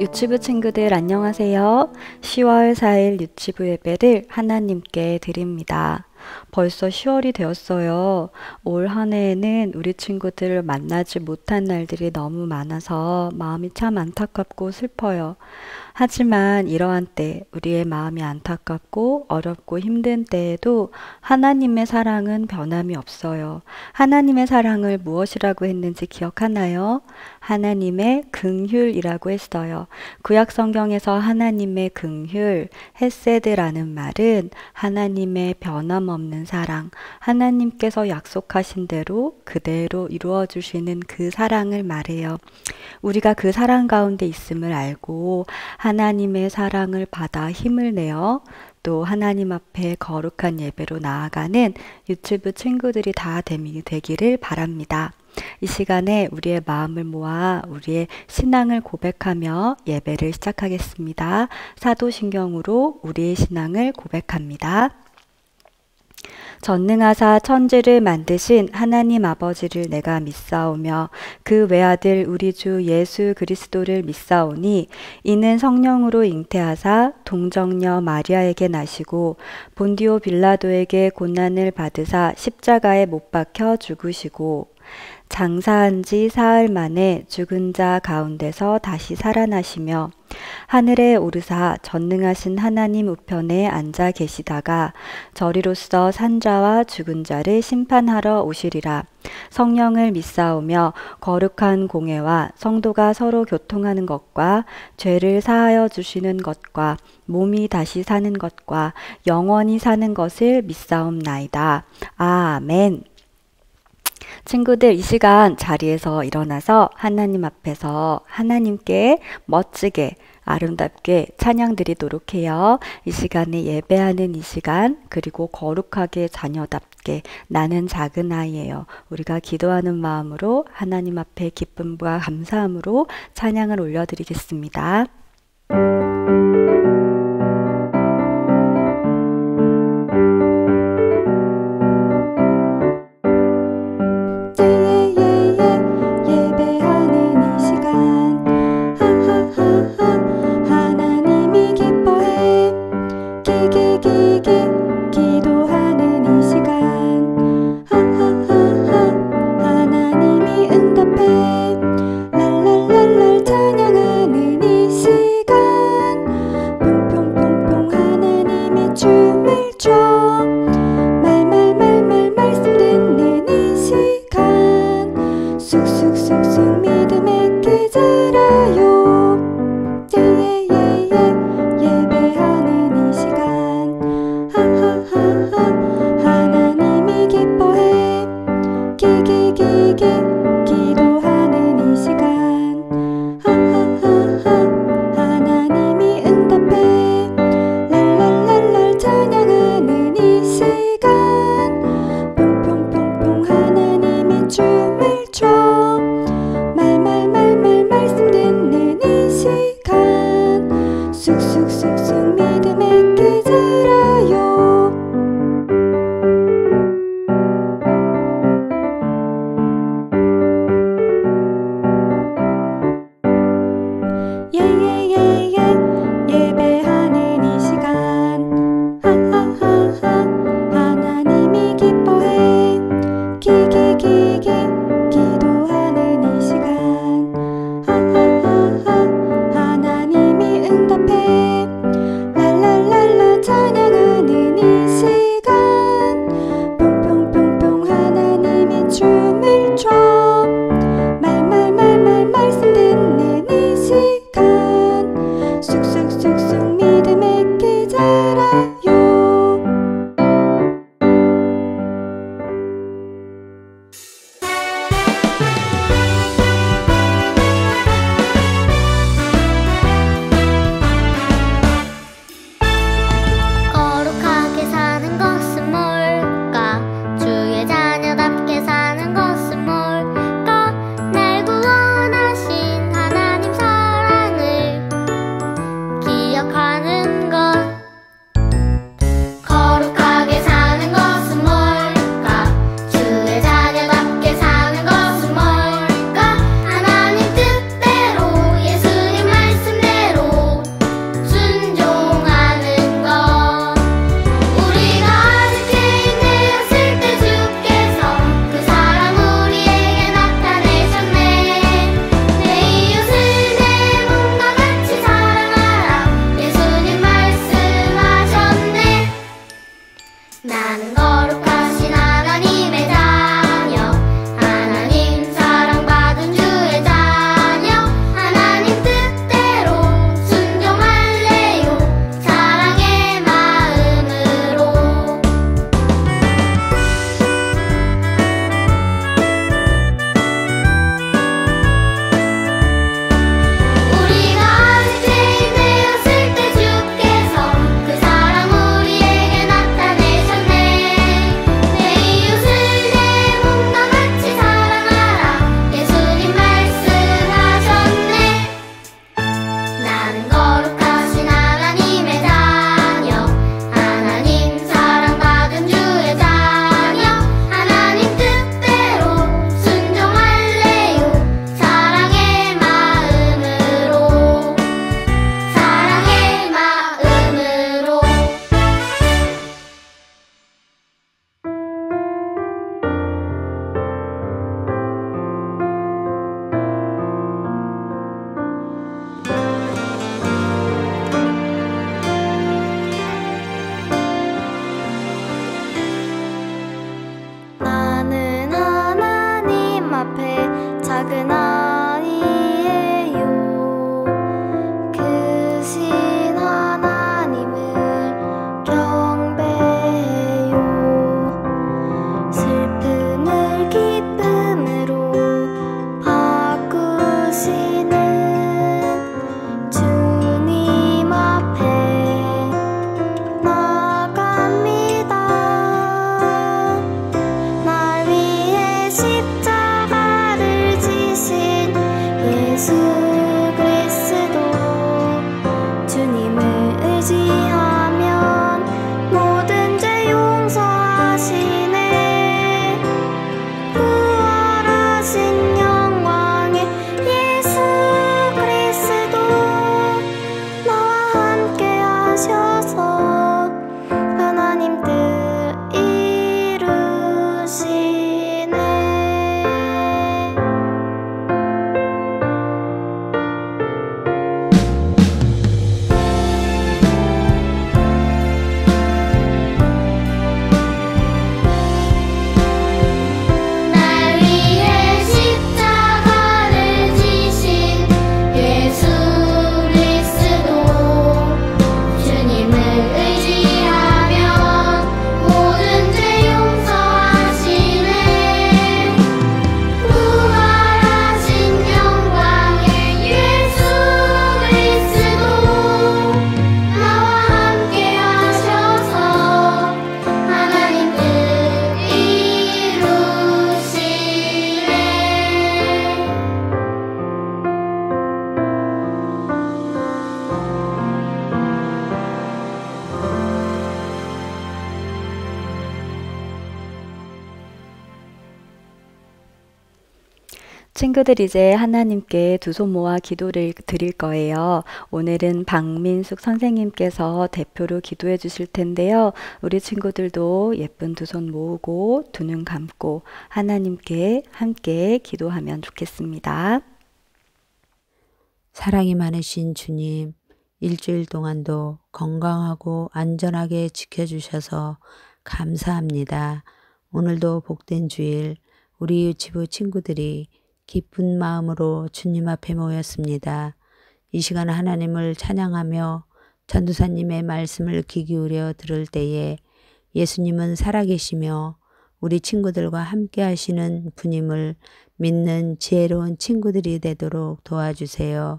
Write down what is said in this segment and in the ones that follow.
유치부 친구들 안녕하세요. 10월 4일 유치부 예배를 하나님께 드립니다. 벌써 10월이 되었어요. 올 한 해에는 우리 친구들을 만나지 못한 날들이 너무 많아서 마음이 참 안타깝고 슬퍼요. 하지만 이러한 때 우리의 마음이 안타깝고 어렵고 힘든 때에도 하나님의 사랑은 변함이 없어요. 하나님의 사랑을 무엇이라고 했는지 기억하나요? 하나님의 긍휼이라고 했어요. 구약 성경에서 하나님의 긍휼, 헤세드라는 말은 하나님의 변함없는 사랑, 하나님께서 약속하신 대로 그대로 이루어 주시는 그 사랑을 말해요. 우리가 그 사랑 가운데 있음을 알고 하나님의 사랑을 받아 힘을 내어 또 하나님 앞에 거룩한 예배로 나아가는 유튜브 친구들이 다 되기를 바랍니다. 이 시간에 우리의 마음을 모아 우리의 신앙을 고백하며 예배를 시작하겠습니다. 사도신경으로 우리의 신앙을 고백합니다. 전능하사 천지를 만드신 하나님 아버지를 내가 믿사오며 그 외아들 우리 주 예수 그리스도를 믿사오니 이는 성령으로 잉태하사 동정녀 마리아에게 나시고 본디오 빌라도에게 고난을 받으사 십자가에 못 박혀 죽으시고 장사한 지 사흘 만에 죽은 자 가운데서 다시 살아나시며 하늘에 오르사 전능하신 하나님 우편에 앉아 계시다가 저리로서 산자와 죽은 자를 심판하러 오시리라. 성령을 믿사오며 거룩한 공회와 성도가 서로 교통하는 것과 죄를 사하여 주시는 것과 몸이 다시 사는 것과 영원히 사는 것을 믿사옵나이다. 아멘. 친구들, 이 시간 자리에서 일어나서 하나님 앞에서 하나님께 멋지게 아름답게 찬양 드리도록 해요. 이 시간에 예배하는 이 시간, 그리고 거룩하게 자녀답게 나는 작은 아이예요. 우리가 기도하는 마음으로 하나님 앞에 기쁨과 감사함으로 찬양을 올려드리겠습니다. 하나님이 응답해 랄랄랄랄 찬양하는 나는 거룩하신 하나님의 자녀, 하나님 사랑받은 주의 자녀, 하나님 뜻대로 순종할래요, 사랑의 마음으로. 우리가 아직 죄인 되었을 때 주께서 그 사랑 우리에게 나타내셨네. 내 이웃을 내 몸과 같이 사랑하라, 예수님 말씀하셨네. 나는 거룩하신 하나님의 자녀, 하나님 사랑받은 주의 자녀, 하나님 뜻대로 순종할래요, 사랑의 마음으로, 사랑의 마음으로. 나는 하나님 앞에 작은 아이예요. 크신 하나님을 경배해요. 슬픔을 기쁨으로 바꾸시는 주님 앞에 나갑니다. 날 위해 십자가를 지신 예수 그리스도, 주님을 의지하면 모든 죄 용서하시네. 부활하신 영광의 예수 그리스도, 나와 함께 하셔서 하나님 뜻 이루시네. 날 위해 십자가를 지신 예수 그리스도, 주님을 의지하면 모든 죄 용서하시네. 부활하신 영광의 예수 그리스도, 나와 함께 하셔서 하나님 뜻 이루시네. 친구들, 이제 하나님께 두 손 모아 기도를 드릴 거예요. 오늘은 박민숙 선생님께서 대표로 기도해 주실 텐데요. 우리 친구들도 예쁜 두 손 모으고 두 눈 감고 하나님께 함께 기도하면 좋겠습니다. 사랑이 많으신 주님, 일주일 동안도 건강하고 안전하게 지켜주셔서 감사합니다. 오늘도 복된 주일, 우리 유치부 친구들이 기쁜 마음으로 주님 앞에 모였습니다. 이 시간 하나님을 찬양하며 전도사님의 말씀을 귀 기울여 들을 때에 예수님은 살아계시며 우리 친구들과 함께 하시는 분임을 믿는 지혜로운 친구들이 되도록 도와주세요.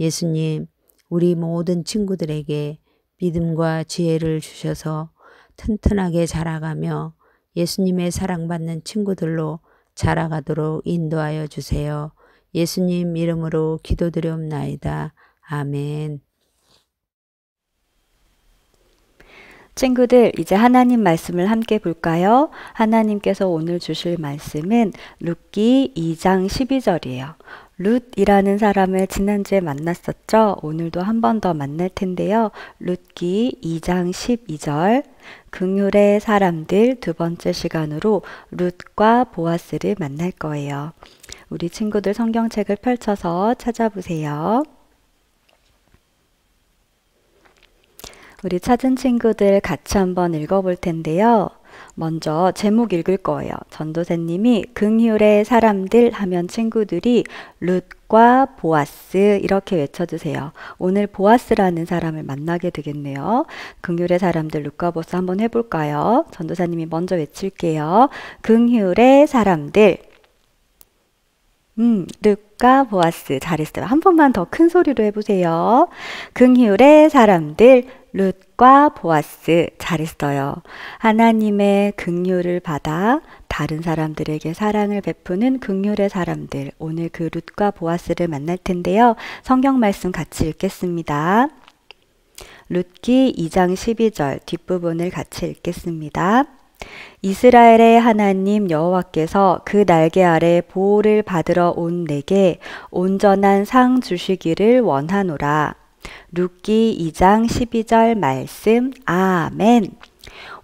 예수님, 우리 모든 친구들에게 믿음과 지혜를 주셔서 튼튼하게 자라가며 예수님의 사랑받는 친구들로 자라가도록 인도하여 주세요. 예수님 이름으로 기도드리옵나이다. 아멘. 친구들, 이제 하나님 말씀을 함께 볼까요? 하나님께서 오늘 주실 말씀은 룻기 2장 12절이에요. 룻이라는 사람을 지난주에 만났었죠? 오늘도 한 번 더 만날 텐데요. 룻기 2장 12절, 긍휼의 사람들 두 번째 시간으로 룻과 보아스를 만날 거예요. 우리 친구들 성경책을 펼쳐서 찾아보세요. 우리 찾은 친구들 같이 한번 읽어볼 텐데요. 먼저 제목 읽을 거예요. 전도사님이 긍휼의 사람들 하면 친구들이 룻과 보아스 이렇게 외쳐주세요. 오늘 보아스라는 사람을 만나게 되겠네요. 긍휼의 사람들 룻과 보아스 한번 해볼까요? 전도사님이 먼저 외칠게요. 긍휼의 사람들. 룻과 보아스 잘했어요. 한 번만 더 큰 소리로 해보세요. 긍휼의 사람들 룻과 보아스 잘했어요. 하나님의 긍휼을 받아 다른 사람들에게 사랑을 베푸는 긍휼의 사람들. 오늘 그 룻과 보아스를 만날 텐데요. 성경 말씀 같이 읽겠습니다. 룻기 2장 12절 뒷부분을 같이 읽겠습니다. 이스라엘의 하나님 여호와께서 그 날개 아래 보호를 받으러 온 내게 온전한 상 주시기를 원하노라. 룻기 2장 12절 말씀. 아멘.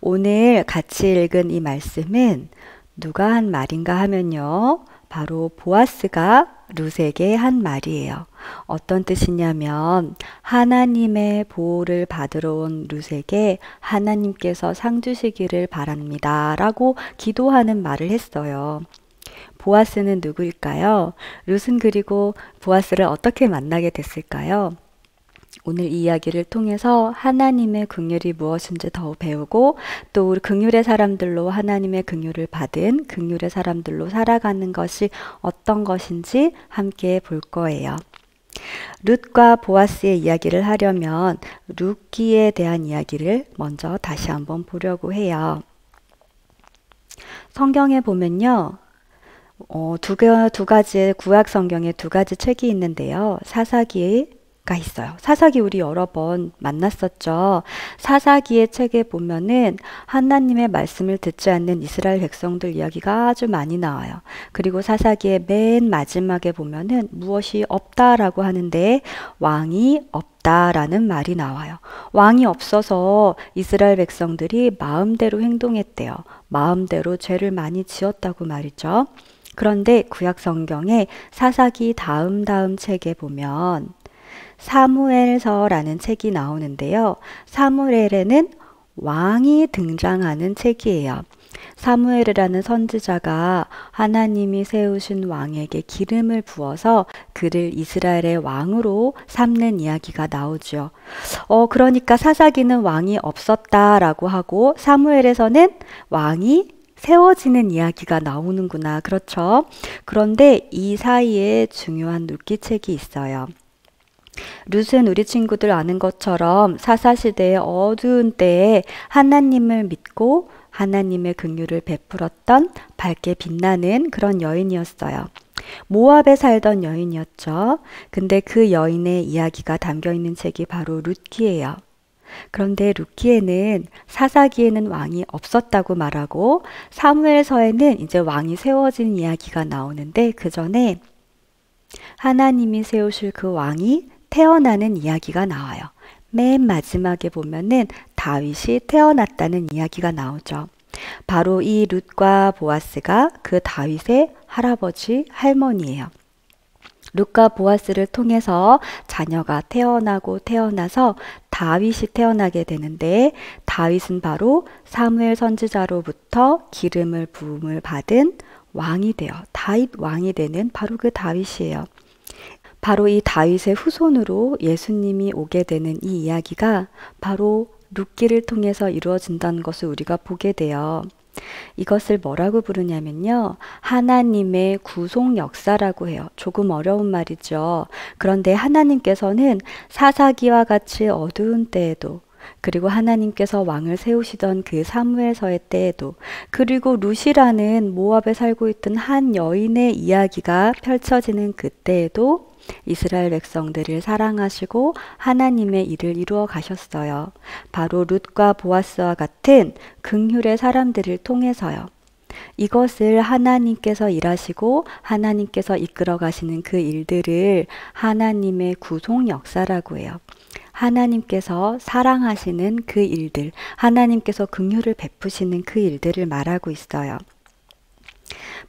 오늘 같이 읽은 이 말씀은 누가 한 말인가 하면요. 바로 보아스가 룻에게 한 말이에요. 어떤 뜻이냐면 하나님의 보호를 받으러 온 룻에게 하나님께서 상 주시기를 바랍니다 라고 기도하는 말을 했어요. 보아스는 누구일까요? 룻은 그리고 보아스를 어떻게 만나게 됐을까요? 오늘 이 이야기를 통해서 하나님의 긍휼이 무엇인지 더 배우고 또 우리 긍휼의 사람들로 하나님의 긍휼을 받은 긍휼의 사람들로 살아가는 것이 어떤 것인지 함께 볼 거예요. 룻과 보아스의 이야기를 하려면 룻기에 대한 이야기를 먼저 다시 한번 보려고 해요. 성경에 보면요. 두 가지의 구약 성경에 두 가지 책이 있는데요. 사사기가 있어요. 사사기 우리 여러 번 만났었죠. 사사기의 책에 보면은 하나님의 말씀을 듣지 않는 이스라엘 백성들 이야기가 아주 많이 나와요. 그리고 사사기의 맨 마지막에 보면은 무엇이 없다라고 하는데 왕이 없다라는 말이 나와요. 왕이 없어서 이스라엘 백성들이 마음대로 행동했대요. 마음대로 죄를 많이 지었다고 말이죠. 그런데 구약 성경의 사사기 다음 책에 보면 사무엘서라는 책이 나오는데요. 사무엘에는 왕이 등장하는 책이에요. 사무엘이라는 선지자가 하나님이 세우신 왕에게 기름을 부어서 그를 이스라엘의 왕으로 삼는 이야기가 나오죠. 그러니까 사사기는 왕이 없었다라고 하고 사무엘에서는 왕이 세워지는 이야기가 나오는구나. 그렇죠? 그런데 이 사이에 중요한 룻기책이 있어요. 룻은 우리 친구들 아는 것처럼 사사시대의 어두운 때에 하나님을 믿고 하나님의 긍휼을 베풀었던 밝게 빛나는 그런 여인이었어요. 모압에 살던 여인이었죠. 근데 그 여인의 이야기가 담겨있는 책이 바로 룻기예요. 그런데 룻기에는 사사기에는 왕이 없었다고 말하고 사무엘서에는 이제 왕이 세워진 이야기가 나오는데 그 전에 하나님이 세우실 그 왕이 태어나는 이야기가 나와요. 맨 마지막에 보면은 다윗이 태어났다는 이야기가 나오죠. 바로 이 룻과 보아스가 그 다윗의 할아버지 할머니예요. 룻과 보아스를 통해서 자녀가 태어나서 다윗이 태어나게 되는데 다윗은 바로 사무엘 선지자로부터 기름을 부음을 받은 왕이 되어 다윗 왕이 되는 바로 그 다윗이에요. 바로 이 다윗의 후손으로 예수님이 오게 되는 이 이야기가 바로 룻기를 통해서 이루어진다는 것을 우리가 보게 돼요. 이것을 뭐라고 부르냐면요. 하나님의 구속 역사라고 해요. 조금 어려운 말이죠. 그런데 하나님께서는 사사기와 같이 어두운 때에도 그리고 하나님께서 왕을 세우시던 그 사무엘서의 때에도 그리고 룻이라는 모압에 살고 있던 한 여인의 이야기가 펼쳐지는 그때에도 이스라엘 백성들을 사랑하시고 하나님의 일을 이루어 가셨어요. 바로 룻과 보아스와 같은 긍휼의 사람들을 통해서요. 이것을 하나님께서 일하시고 하나님께서 이끌어 가시는 그 일들을 하나님의 구속 역사라고 해요. 하나님께서 사랑하시는 그 일들, 하나님께서 긍휼을 베푸시는 그 일들을 말하고 있어요.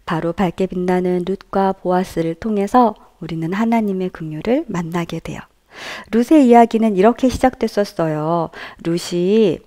바로 밝게 빛나는 룻과 보아스를 통해서 우리는 하나님의 긍휼을 만나게 돼요. 룻의 이야기는 이렇게 시작됐었어요. 룻이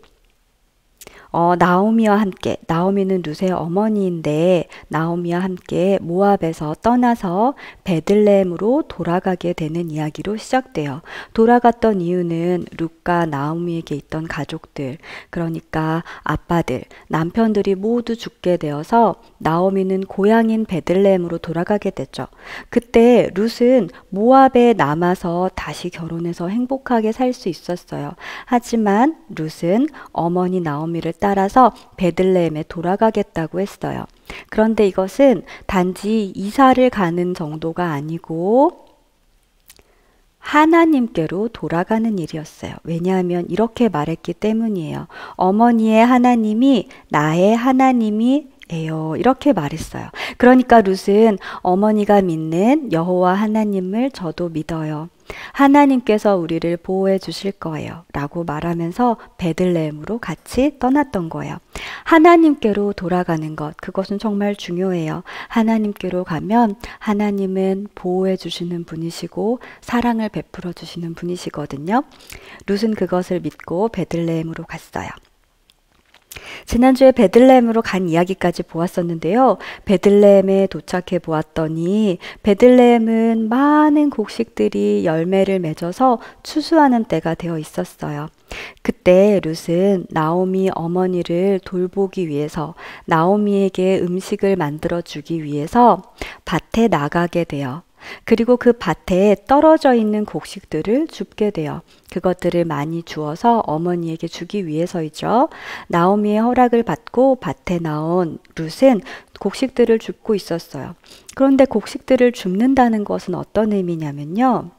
나오미와 함께, 나오미는 룻의 어머니인데 나오미와 함께 모압에서 떠나서 베들레헴으로 돌아가게 되는 이야기로 시작돼요. 돌아갔던 이유는 룻과 나오미에게 있던 가족들, 그러니까 아빠들, 남편들이 모두 죽게 되어서 나오미는 고향인 베들레헴으로 돌아가게 됐죠. 그때 룻은 모압에 남아서 다시 결혼해서 행복하게 살 수 있었어요. 하지만 룻은 어머니 나오미를 따라서 베들레헴에 돌아가겠다고 했어요. 그런데 이것은 단지 이사를 가는 정도가 아니고 하나님께로 돌아가는 일이었어요. 왜냐하면 이렇게 말했기 때문이에요. 어머니의 하나님이 나의 하나님이에요. 이렇게 말했어요. 그러니까 룻은 어머니가 믿는 여호와 하나님을 저도 믿어요. 하나님께서 우리를 보호해 주실 거예요. 라고 말하면서 베들레헴으로 같이 떠났던 거예요. 하나님께로 돌아가는 것, 그것은 정말 중요해요. 하나님께로 가면 하나님은 보호해 주시는 분이시고 사랑을 베풀어 주시는 분이시거든요. 룻은 그것을 믿고 베들레헴으로 갔어요. 지난주에 베들레헴으로 간 이야기까지 보았었는데요. 베들레헴에 도착해 보았더니 베들레헴은 많은 곡식들이 열매를 맺어서 추수하는 때가 되어 있었어요. 그때 룻은 나오미 어머니를 돌보기 위해서, 나오미에게 음식을 만들어 주기 위해서 밭에 나가게 돼요. 그리고 그 밭에 떨어져 있는 곡식들을 줍게 돼요. 그것들을 많이 주어서 어머니에게 주기 위해서이죠. 나오미의 허락을 받고 밭에 나온 룻은 곡식들을 줍고 있었어요. 그런데 곡식들을 줍는다는 것은 어떤 의미냐면요.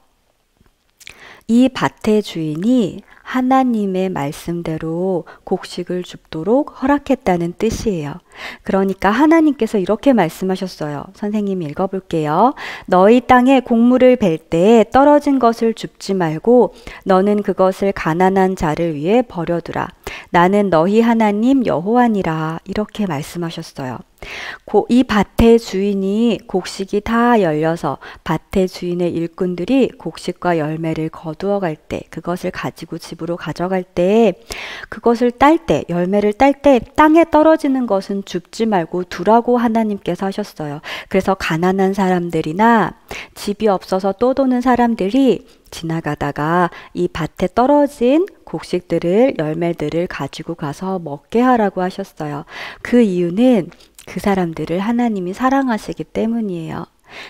이 밭의 주인이 하나님의 말씀대로 곡식을 줍도록 허락했다는 뜻이에요. 그러니까 하나님께서 이렇게 말씀하셨어요. 선생님이 읽어볼게요. 너희 땅에 곡물을 벨 때 떨어진 것을 줍지 말고 너는 그것을 가난한 자를 위해 버려두라. 나는 너희 하나님 여호와니라. 이렇게 말씀하셨어요. 이 밭의 주인이 곡식이 다 열려서 밭의 주인의 일꾼들이 곡식과 열매를 거두어 갈 때, 그것을 가지고 집으로 가져갈 때, 그것을 딸 때, 열매를 딸 때 땅에 떨어지는 것은 줍지 말고 두라고 하나님께서 하셨어요. 그래서 가난한 사람들이나 집이 없어서 떠도는 사람들이 지나가다가 이 밭에 떨어진 곡식들을, 열매들을 가지고 가서 먹게 하라고 하셨어요. 그 이유는 그 사람들을 하나님이 사랑하시기 때문이에요.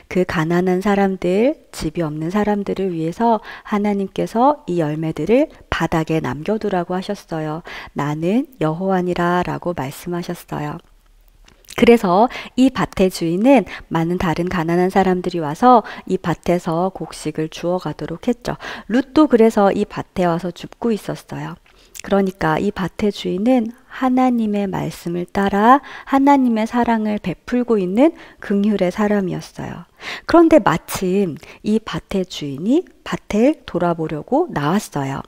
그 가난한 사람들, 집이 없는 사람들을 위해서 하나님께서 이 열매들을 바닥에 남겨두라고 하셨어요. 나는 여호와니라 라고 말씀하셨어요. 그래서 이 밭의 주인은 많은 다른 가난한 사람들이 와서 이 밭에서 곡식을 주워 가도록 했죠. 룻도 그래서 이 밭에 와서 줍고 있었어요. 그러니까 이 밭의 주인은 하나님의 말씀을 따라 하나님의 사랑을 베풀고 있는 긍휼의 사람이었어요. 그런데 마침 이 밭의 주인이 밭을 돌아보려고 나왔어요.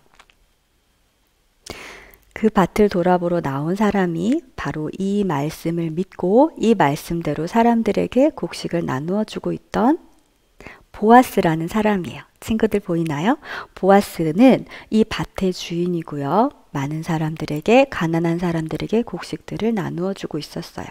그 밭을 돌아보러 나온 사람이 바로 이 말씀을 믿고 이 말씀대로 사람들에게 곡식을 나누어 주고 있던 보아스라는 사람이에요. 친구들 보이나요? 보아스는 이 밭의 주인이고요. 많은 사람들에게, 가난한 사람들에게 곡식들을 나누어 주고 있었어요.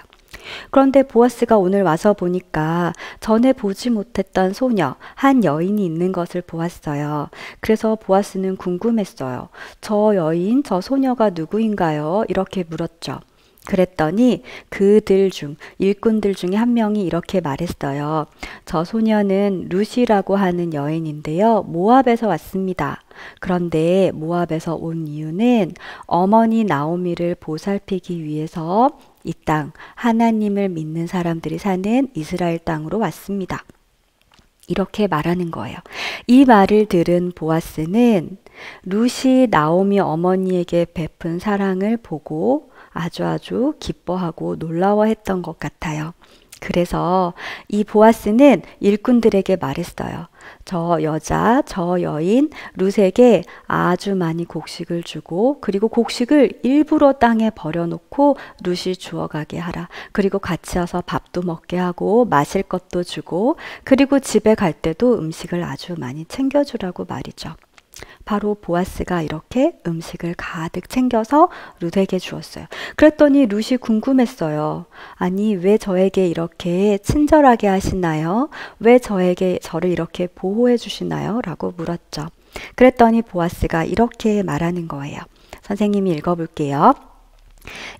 그런데 보아스가 오늘 와서 보니까 전에 보지 못했던 소녀, 한 여인이 있는 것을 보았어요. 그래서 보아스는 궁금했어요. 저 여인, 저 소녀가 누구인가요? 이렇게 물었죠. 그랬더니 그들 중, 일꾼들 중에 한 명이 이렇게 말했어요. 저 소녀는 룻이라고 하는 여인인데요. 모압에서 왔습니다. 그런데 모압에서 온 이유는 어머니 나오미를 보살피기 위해서 이 땅, 하나님을 믿는 사람들이 사는 이스라엘 땅으로 왔습니다. 이렇게 말하는 거예요. 이 말을 들은 보아스는 룻이 나오미 어머니에게 베푼 사랑을 보고 아주 기뻐하고 놀라워했던 것 같아요. 그래서 이 보아스는 일꾼들에게 말했어요. 저 여자, 저 여인 룻에게 아주 많이 곡식을 주고 그리고 곡식을 일부러 땅에 버려놓고 룻이 주워가게 하라. 그리고 같이 와서 밥도 먹게 하고 마실 것도 주고 그리고 집에 갈 때도 음식을 아주 많이 챙겨주라고 말이죠. 바로 보아스가 이렇게 음식을 가득 챙겨서 룻에게 주었어요. 그랬더니 룻이 궁금했어요. 아니, 왜 저에게 이렇게 친절하게 하시나요? 왜 저를 이렇게 보호해 주시나요? 라고 물었죠. 그랬더니 보아스가 이렇게 말하는 거예요. 선생님이 읽어볼게요.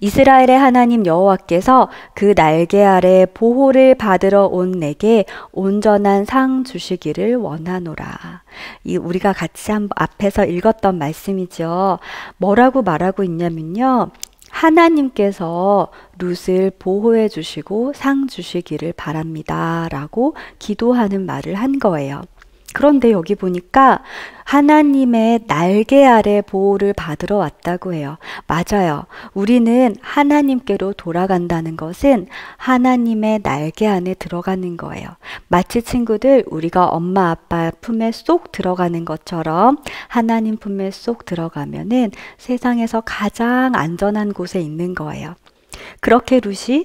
이스라엘의 하나님 여호와께서 그 날개 아래 보호를 받으러 온 내게 온전한 상 주시기를 원하노라. 이 우리가 같이 앞에서 읽었던 말씀이죠. 뭐라고 말하고 있냐면요. 하나님께서 룻을 보호해 주시고 상 주시기를 바랍니다. 라고 기도하는 말을 한 거예요. 그런데 여기 보니까 하나님의 날개 아래 보호를 받으러 왔다고 해요. 맞아요. 우리는 하나님께로 돌아간다는 것은 하나님의 날개 안에 들어가는 거예요. 마치 친구들, 우리가 엄마 아빠 품에 쏙 들어가는 것처럼 하나님 품에 쏙 들어가면은 세상에서 가장 안전한 곳에 있는 거예요. 그렇게 룻이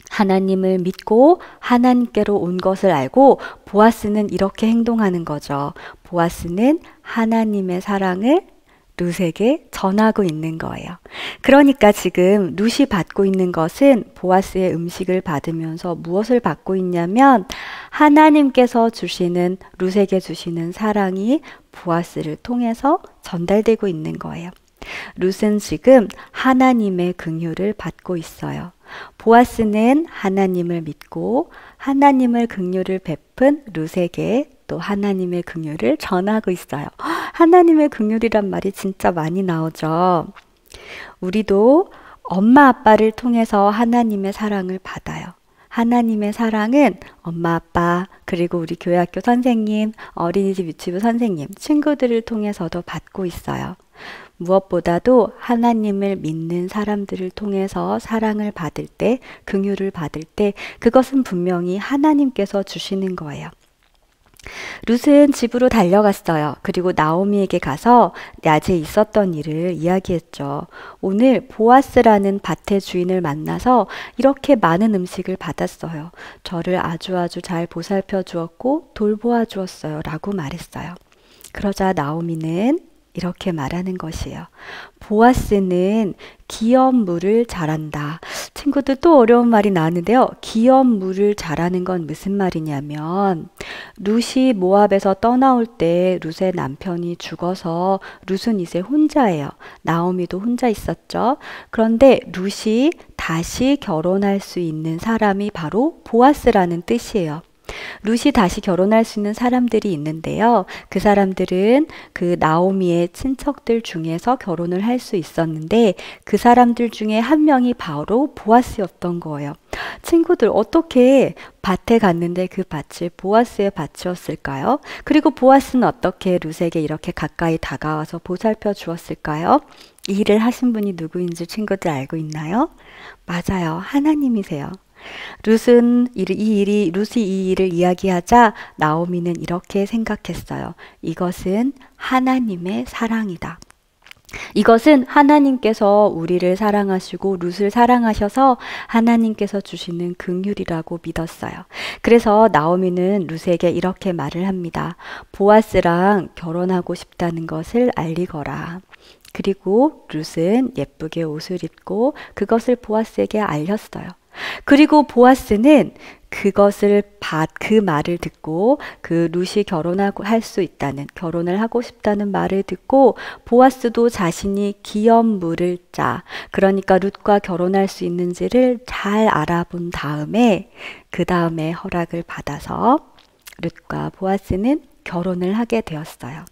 하나님을 믿고 하나님께로 온 것을 알고 보아스는 이렇게 행동하는 거죠. 보아스는 하나님의 사랑을 룻에게 전하고 있는 거예요. 그러니까 지금 룻이 받고 있는 것은 보아스의 음식을 받으면서 무엇을 받고 있냐면 하나님께서 주시는 룻에게 주시는 사랑이 보아스를 통해서 전달되고 있는 거예요. 룻은 지금 하나님의 긍휼을 받고 있어요. 보아스는 하나님을 믿고 하나님을 긍휼을 베푼 룻에게 또 하나님의 긍휼을 전하고 있어요. 하나님의 긍휼이란 말이 진짜 많이 나오죠. 우리도 엄마 아빠를 통해서 하나님의 사랑을 받아요. 하나님의 사랑은 엄마 아빠 그리고 우리 교회학교 선생님, 어린이집 유치부 선생님, 친구들을 통해서도 받고 있어요. 무엇보다도 하나님을 믿는 사람들을 통해서 사랑을 받을 때, 긍휼을 받을 때 그것은 분명히 하나님께서 주시는 거예요. 룻은 집으로 달려갔어요. 그리고 나오미에게 가서 낮에 있었던 일을 이야기했죠. 오늘 보아스라는 밭의 주인을 만나서 이렇게 많은 음식을 받았어요. 저를 아주 잘 보살펴 주었고 돌보아 주었어요. 라고 말했어요. 그러자 나오미는 이렇게 말하는 것이에요. 보아스는 기업물을 잘한다. 친구들 또 어려운 말이 나왔는데요. 기업물을 잘하는 건 무슨 말이냐면 룻이 모압에서 떠나올 때 룻의 남편이 죽어서 룻은 이제 혼자예요. 나오미도 혼자 있었죠. 그런데 룻이 다시 결혼할 수 있는 사람이 바로 보아스라는 뜻이에요. 룻이 다시 결혼할 수 있는 사람들이 있는데요. 그 사람들은 그 나오미의 친척들 중에서 결혼을 할 수 있었는데 그 사람들 중에 한 명이 바로 보아스였던 거예요. 친구들 어떻게 밭에 갔는데 그 밭이 보아스의 밭이었을까요? 그리고 보아스는 어떻게 룻에게 이렇게 가까이 다가와서 보살펴 주었을까요? 이 일을 하신 분이 누구인지 친구들 알고 있나요? 맞아요. 하나님이세요. 룻이 이 일을 이야기하자 나오미는 이렇게 생각했어요. 이것은 하나님의 사랑이다. 이것은 하나님께서 우리를 사랑하시고 룻을 사랑하셔서 하나님께서 주시는 긍휼이라고 믿었어요. 그래서 나오미는 룻에게 이렇게 말을 합니다. 보아스랑 결혼하고 싶다는 것을 알리거라. 그리고 룻은 예쁘게 옷을 입고 그것을 보아스에게 알렸어요. 그리고 보아스는 그 말을 듣고 그 룻이 결혼을 하고 싶다는 말을 듣고 보아스도 자신이 기업물을 그러니까 룻과 결혼할 수 있는지를 잘 알아본 다음에 그 다음에 허락을 받아서 룻과 보아스는 결혼을 하게 되었어요.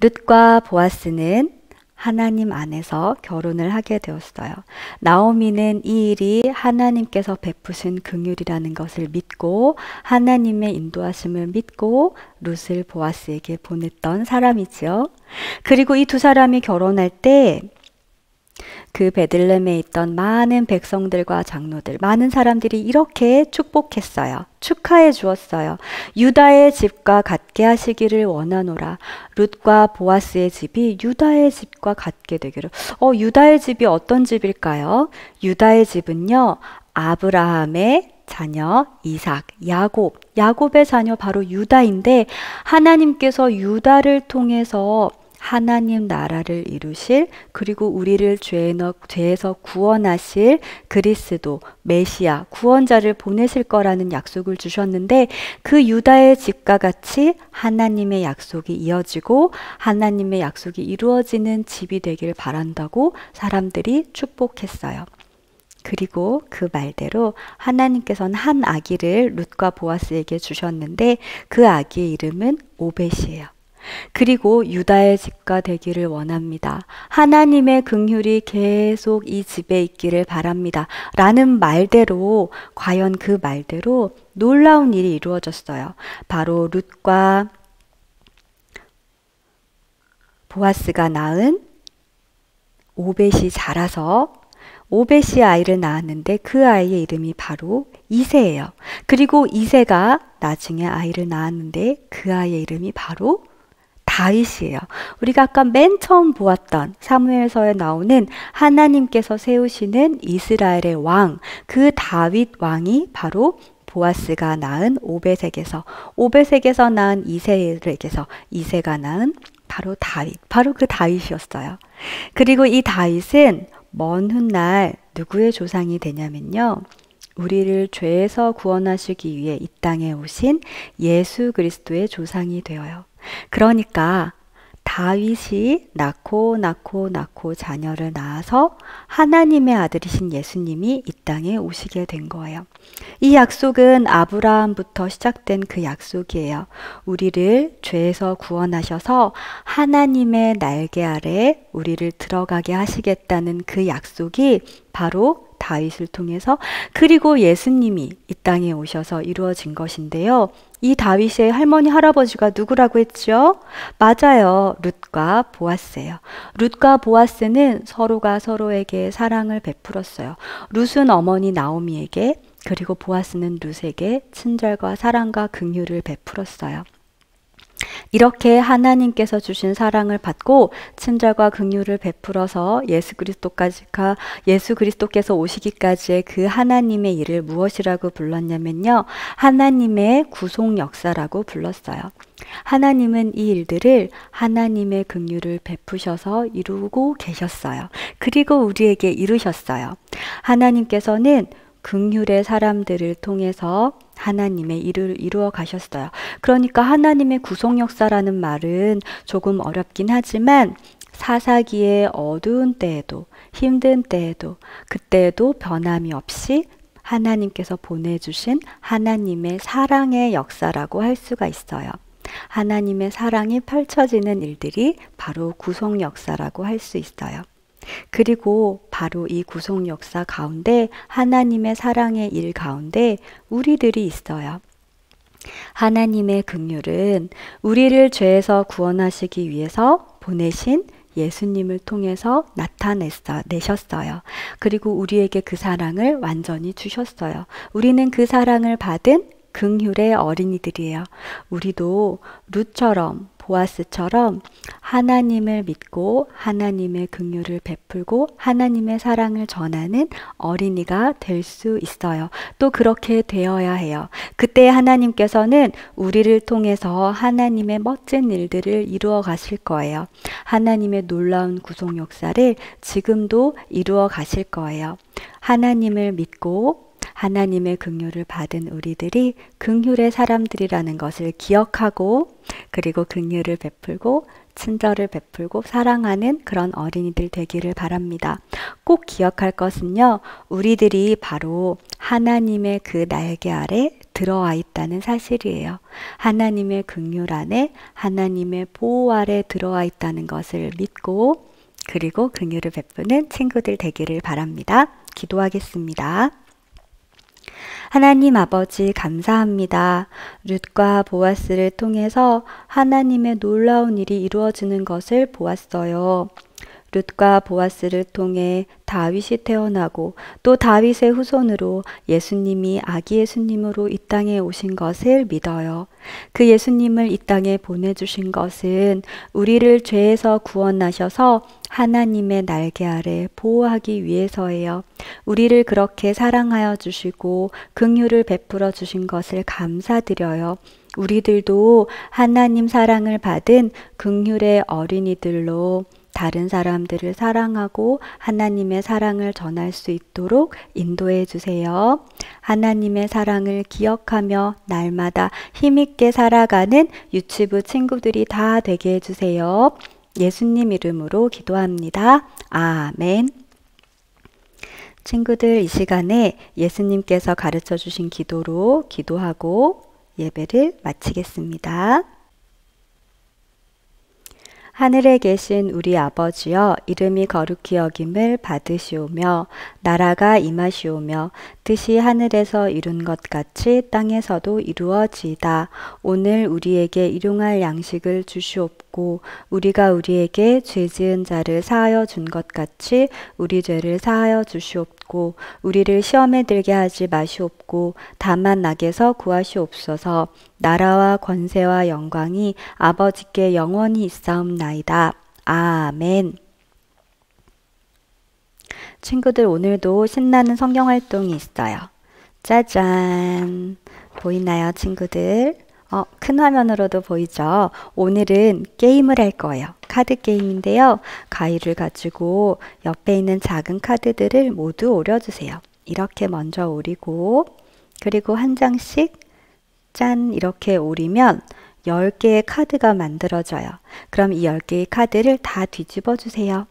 룻과 보아스는 하나님 안에서 결혼을 하게 되었어요. 나오미는 이 일이 하나님께서 베푸신 긍휼이라는 것을 믿고 하나님의 인도하심을 믿고 룻을 보아스에게 보냈던 사람이지요. 그리고 이 두 사람이 결혼할 때 그 베들레헴에 있던 많은 백성들과 장로들, 많은 사람들이 이렇게 축복했어요. 축하해 주었어요. 유다의 집과 같게 하시기를 원하노라. 룻과 보아스의 집이 유다의 집과 같게 되기를. 유다의 집이 어떤 집일까요? 유다의 집은요, 아브라함의 자녀 이삭, 야곱의 자녀 바로 유다인데 하나님께서 유다를 통해서 하나님 나라를 이루실 그리고 우리를 죄에서 구원하실 그리스도, 메시아, 구원자를 보내실 거라는 약속을 주셨는데 그 유다의 집과 같이 하나님의 약속이 이어지고 하나님의 약속이 이루어지는 집이 되길 바란다고 사람들이 축복했어요. 그리고 그 말대로 하나님께서는 한 아기를 룻과 보아스에게 주셨는데 그 아기의 이름은 오벳이에요. 그리고 유다의 집가 되기를 원합니다. 하나님의 긍휼이 계속 이 집에 있기를 바랍니다. 라는 말대로 과연 그 말대로 놀라운 일이 이루어졌어요. 바로 룻과 보아스가 낳은 오벳이 자라서 오벳이 아이를 낳았는데 그 아이의 이름이 바로 이새예요. 그리고 이새가 나중에 아이를 낳았는데 그 아이의 이름이 바로 다윗이에요. 우리가 아까 맨 처음 보았던 사무엘서에 나오는 하나님께서 세우시는 이스라엘의 왕, 그 다윗 왕이 바로 보아스가 낳은 오벳에게서 낳은 이새에게서 이새가 낳은 바로 다윗, 바로 그 다윗이었어요. 그리고 이 다윗은 먼 훗날 누구의 조상이 되냐면요. 우리를 죄에서 구원하시기 위해 이 땅에 오신 예수 그리스도의 조상이 되어요. 그러니까 다윗이 낳고 자녀를 낳아서 하나님의 아들이신 예수님이 이 땅에 오시게 된 거예요. 이 약속은 아브라함부터 시작된 그 약속이에요. 우리를 죄에서 구원하셔서 하나님의 날개 아래 우리를 들어가게 하시겠다는 그 약속이 바로 다윗을 통해서 그리고 예수님이 이 땅에 오셔서 이루어진 것인데요. 이 다윗의 할머니 할아버지가 누구라고 했죠? 맞아요. 룻과 보아스예요. 룻과 보아스는 서로가 서로에게 사랑을 베풀었어요. 룻은 어머니 나오미에게 그리고 보아스는 룻에게 친절과 사랑과 긍휼을 베풀었어요. 이렇게 하나님께서 주신 사랑을 받고 친절과 긍휼을 베풀어서 예수 그리스도께서 오시기까지의 그 하나님의 일을 무엇이라고 불렀냐면요. 하나님의 구속 역사라고 불렀어요. 하나님은 이 일들을 하나님의 긍휼을 베푸셔서 이루고 계셨어요. 그리고 우리에게 이루셨어요. 하나님께서는 긍휼의 사람들을 통해서 하나님의 일을 이루어 가셨어요. 그러니까 하나님의 구속 역사라는 말은 조금 어렵긴 하지만 사사기의 어두운 때에도 힘든 때에도 그때에도 변함이 없이 하나님께서 보내주신 하나님의 사랑의 역사라고 할 수가 있어요. 하나님의 사랑이 펼쳐지는 일들이 바로 구속 역사라고 할 수 있어요. 그리고 바로 이 구속 역사 가운데 하나님의 사랑의 일 가운데 우리들이 있어요. 하나님의 긍휼은 우리를 죄에서 구원하시기 위해서 보내신 예수님을 통해서 나타내셨어요. 그리고 우리에게 그 사랑을 완전히 주셨어요. 우리는 그 사랑을 받은 긍휼의 어린이들이에요. 우리도 룻처럼 보아스처럼 하나님을 믿고 하나님의 긍휼을 베풀고 하나님의 사랑을 전하는 어린이가 될 수 있어요. 또 그렇게 되어야 해요. 그때 하나님께서는 우리를 통해서 하나님의 멋진 일들을 이루어 가실 거예요. 하나님의 놀라운 구속 역사를 지금도 이루어 가실 거예요. 하나님을 믿고 하나님의 긍휼을 받은 우리들이 긍휼의 사람들이라는 것을 기억하고 그리고 긍휼을 베풀고 친절을 베풀고 사랑하는 그런 어린이들 되기를 바랍니다. 꼭 기억할 것은요. 우리들이 바로 하나님의 그 날개 아래 들어와 있다는 사실이에요. 하나님의 긍휼 안에 하나님의 보호 아래 들어와 있다는 것을 믿고 그리고 긍휼을 베푸는 친구들 되기를 바랍니다. 기도하겠습니다. 하나님 아버지 감사합니다. 룻과 보아스를 통해서 하나님의 놀라운 일이 이루어지는 것을 보았어요. 룻과 보아스를 통해 다윗이 태어나고 또 다윗의 후손으로 예수님이 아기 예수님으로 이 땅에 오신 것을 믿어요. 그 예수님을 이 땅에 보내주신 것은 우리를 죄에서 구원하셔서 하나님의 날개 아래 보호하기 위해서예요. 우리를 그렇게 사랑하여 주시고 긍휼을 베풀어 주신 것을 감사드려요. 우리들도 하나님 사랑을 받은 긍휼의 어린이들로 다른 사람들을 사랑하고 하나님의 사랑을 전할 수 있도록 인도해 주세요. 하나님의 사랑을 기억하며 날마다 힘있게 살아가는 유치부 친구들이 다 되게 해주세요. 예수님 이름으로 기도합니다. 아멘. 친구들, 이 시간에 예수님께서 가르쳐 주신 기도로 기도하고 예배를 마치겠습니다. 하늘에 계신 우리 아버지여, 이름이 거룩히 여김을 받으시오며 나라가 임하시오며 뜻이 하늘에서 이룬 것 같이 땅에서도 이루어지이다. 오늘 우리에게 일용할 양식을 주시옵고 우리가 우리에게 죄 지은 자를 사하여 준 것 같이 우리 죄를 사하여 주시옵고 우리를 시험에 들게 하지 마시옵고 다만 악에서 구하시옵소서. 나라와 권세와 영광이 아버지께 영원히 있사옵나이다. 아멘. 친구들, 오늘도 신나는 성경 활동이 있어요. 짜잔! 보이나요, 친구들? 큰 화면으로도 보이죠? 오늘은 게임을 할 거예요. 카드 게임인데요. 가위를 가지고 옆에 있는 작은 카드들을 모두 오려주세요. 이렇게 먼저 오리고, 그리고 한 장씩 짠! 이렇게 오리면 10개의 카드가 만들어져요. 그럼 이 10개의 카드를 다 뒤집어 주세요.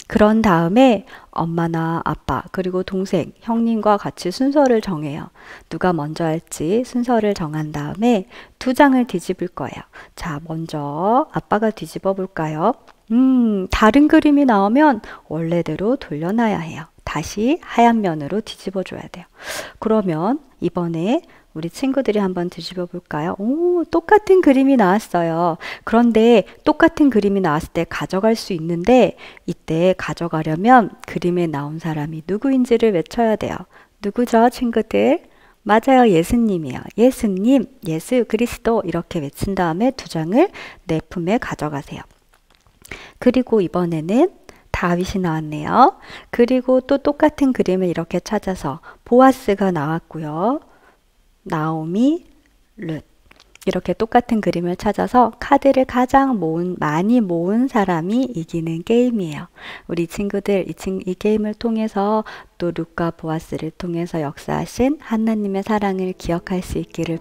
그런 다음에 엄마나 아빠 그리고 동생, 형님과 같이 순서를 정해요. 누가 먼저 할지 순서를 정한 다음에 2장을 뒤집을 거예요. 자, 먼저 아빠가 뒤집어 볼까요? 다른 그림이 나오면 원래대로 돌려놔야 해요. 다시 하얀 면으로 뒤집어 줘야 돼요. 그러면 이번에 우리 친구들이 한번 뒤집어 볼까요? 오, 똑같은 그림이 나왔어요. 그런데 똑같은 그림이 나왔을 때 가져갈 수 있는데 이때 가져가려면 그림에 나온 사람이 누구인지를 외쳐야 돼요. 누구죠, 친구들? 맞아요, 예수님이에요. 예수님, 예수 그리스도 이렇게 외친 다음에 2장을 내 품에 가져가세요. 그리고 이번에는 다윗이 나왔네요. 그리고 또 똑같은 그림을 이렇게 찾아서 보아스가 나왔고요. 나오미, 룻 이렇게 똑같은 그림을 찾아서 카드를 가장 많이 모은 사람이 이기는 게임이에요. 우리 친구들 이 게임을 통해서 또 룻과 보아스를 통해서 역사하신 하나님의 사랑을 기억할 수 있기를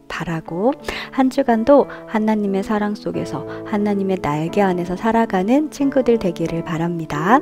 바라고 한 주간도 하나님의 사랑 속에서 하나님의 날개 안에서 살아가는 친구들 되기를 바랍니다.